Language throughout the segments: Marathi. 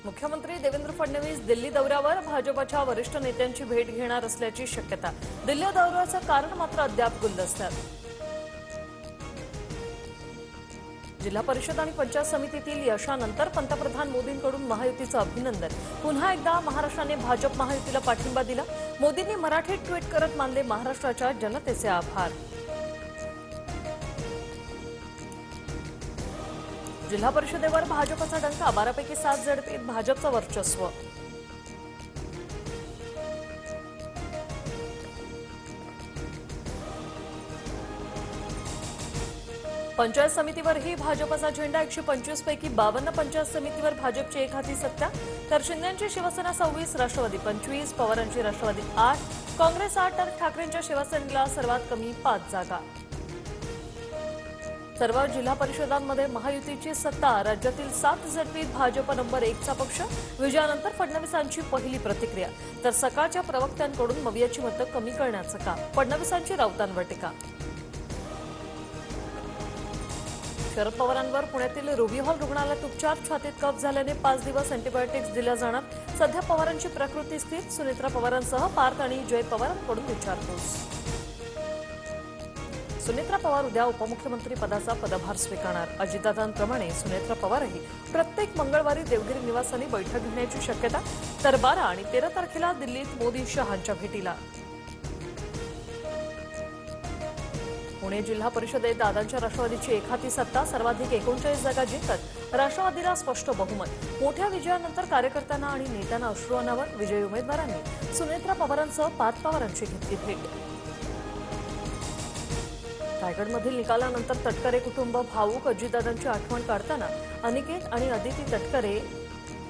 मुख्यमंत्री देवेंद्र फडणवीस दिल्ली दौऱ्यावर भाजपच्या वरिष्ठ नेत्यांची भेट घेणार असल्याची शक्यता। दिल्ली दौऱ्याचं कारण मात्र अद्याप गुलदस्त्यात। जिल्हा परिषद आणि पंचायत समितीतील यशानंतर पंतप्रधान मोदींकडून महायुतीचं अभिनंदन। पुन्हा एकदा महाराष्ट्राने भाजप महायुतीला पाठिंबा दिला। मोदींनी मराठीत ट्विट करत मानले महाराष्ट्राच्या जनतेचे आभार। जिल्हा परिषदेवर भाजपचा डंका, 12 पैकी 7 झडपीत भाजपचं वर्चस्व। पंचायत समितीवरही भाजपचा झेंडा, 125 पैकी 52 पंचायत समितीवर भाजपची एकहाती सत्ता। तर शिंदेंची शिवसेना 26, राष्ट्रवादी 25, पवारांची राष्ट्रवादी 8, काँग्रेस 8 तर ठाकरेंच्या शिवसेनेला सर्वात कमी 5 जागा। सर्व जिल्हा परिषदांमध्ये महायुतीची सत्ता, राज्यातील 7 झडपीत भाजप नंबर 1 चा पक्ष। विजयानंतर फडणवीसांची पहिली प्रतिक्रिया, तर सकाळच्या प्रवक्त्यांकडून मवियाची मतं कमी करण्याचं काम, फडणवीसांची राऊतांवर टीका। शरद पवारांवर पुण्यातील रुबी हॉल रुग्णालयात उपचार, छातीत कफ झाल्याने 5 दिवस अँटीबायोटिक्स दिल्या जाणार। सध्या पवारांची प्रकृती स्थिर, सुनेत्रा पवारांसह पार्थ आणि जय पवारांकडून विचारपूस। सुनेत्रा पवार उद्या उपमुख्यमंत्री पदाचा पदभार स्वीकारणार। अजितदादांप्रमाणे सुनेत्रा पवारही प्रत्येक मंगळवारी देवगिरी निवासाने बैठक घेण्याची शक्यता। तर 12 आणि 13 तारखेला दिल्लीत मोदी शहांच्या भेटीला। पुणे जिल्हा परिषदेत दादांच्या राष्ट्रवादीची एकहाती सत्ता, सर्वाधिक 39 जागा जिंकत राष्ट्रवादीला स्पष्ट बहुमत। मोठ्या विजयानंतर कार्यकर्त्यांना आणि नेत्यांना अश्रू अनावर, विजयी उमेदवारांनी सुनेत्रा पवारांसह पार्थ पवारांची घेतली भेट। रायगडमधील निकालानंतर तटकरे कुटुंब भावूक, अजितदादांची आठवण काढताना अनिकेत आणि अदिती तटकरे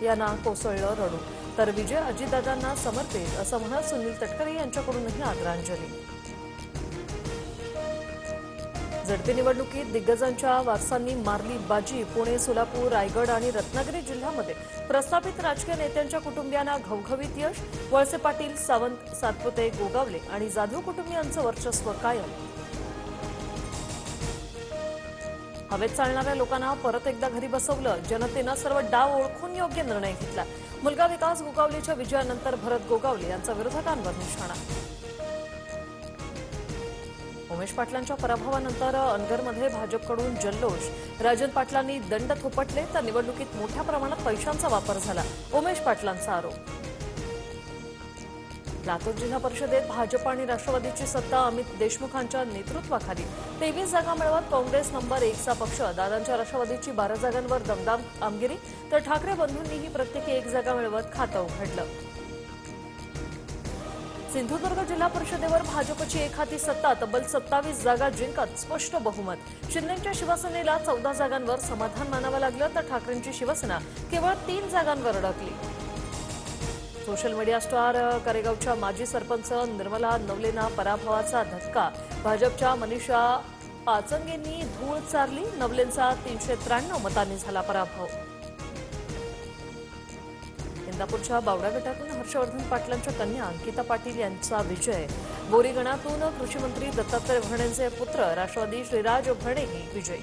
यांना कोसळलं रडू। तर विजय अजितदादांना समर्पित असं म्हणत सुनील तटकरे यांच्याकडूनही आदरांजली। झडपी निवडणुकीत दिग्गजांच्या वारसांनी मारली बाजी, पुणे, सोलापूर, रायगड आणि रत्नागिरी जिल्ह्यामध्ये प्रस्थापित राजकीय नेत्यांच्या कुटुंबियांना घवघवीत यश। वळसे पाटील, सावंत, सातपुते, गोगावले आणि जाधव कुटुंबियांचं वर्चस्व कायम। हवेत चालणाऱ्या लोकांना परत एकदा घरी बसवलं, जनतेनं सर्व डाव ओळखून योग्य निर्णय घेतला। मुलगा विकास गोगावलेच्या विजयानंतर भरत गोगावले यांचा विरोधकांवर निशाणा। उमेश पाटलांच्या पराभवानंतर अनगरमध्ये भाजपकडून जल्लोष, राजन पाटलांनी दंड थोपटले, तर निवडणुकीत मोठ्या प्रमाणात पैशांचा वापर झाला, उमेश पाटलांचा आरोप। लातूर जिल्हा परिषदेत भाजप आणि राष्ट्रवादीची सत्ता, अमित देशमुखांच्या नेतृत्वाखाली 23 जागा मिळवत काँग्रेस नंबर 1 चा पक्ष। दादांच्या राष्ट्रवादीची 12 जागांवर दमदार कामगिरी, तर ठाकरे बंधूंनीही प्रत्येकी 1 जागा मिळवत खातं उघडलं। सिंधुदुर्ग जिल्हा परिषदेवर भाजपची एकहाती सत्ता, तब्बल 27 जागा जिंकत स्पष्ट बहुमत। शिंदेंच्या शिवसेनेला 14 जागांवर समाधान मानावं लागलं, तर ठाकरेंची शिवसेना केवळ 3 जागांवर अडकली। सोशल मीडिया स्टार करेगावच्या माजी सरपंच निर्मला नवलेंना पराभवाचा धक्का, भाजपच्या मनीषा पाचंगेंनी धूळ चारली, नवलेंचा 393 मतांनी झाला पराभव। इंदापूरच्या बावडा गटातून हर्षवर्धन पाटलांच्या कन्या अंकिता पाटील यांचा विजय। बोरी गणातून कृषी मंत्री दत्तात्रय भरणेंचे पुत्र राष्ट्रवादी श्रीराज भरणेही विजयी।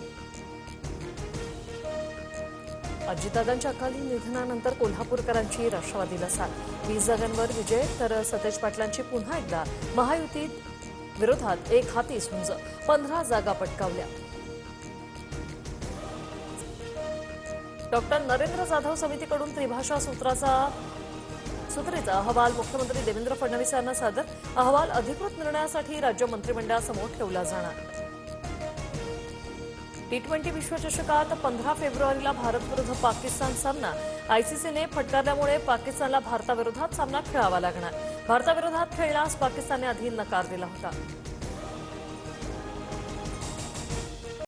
अजितदादांच्या अकाली निधनानंतर कोल्हापूरकरांची राष्ट्रवादीला साथ, 20 जागांवर विजय, तर सतेज पाटलांची पुन्हा एकदा महायुतीत विरोधात एकहाती झुंज, 15 जागा पटकावल्या। डॉक्टर नरेंद्र जाधव समितीकडून त्रिभाषा सूत्रीचा अहवाल मुख्यमंत्री देवेंद्र फडणवीस यांना सादर। अहवाल अधिकृत निर्णयासाठी राज्य मंत्रिमंडळासमोर ठेवला जाणार। T20 विश्वचषकात 15 फेब्रुवारीला भारत-विरुद्ध पाकिस्तान सामना, आयसीसीने फटकारल्यामुळे पाकिस्तानला भारताविरोधात सामना खेळावा लागणार। भारताविरोधात खेळण्यास पाकिस्तानने आधी नकार दिला होता।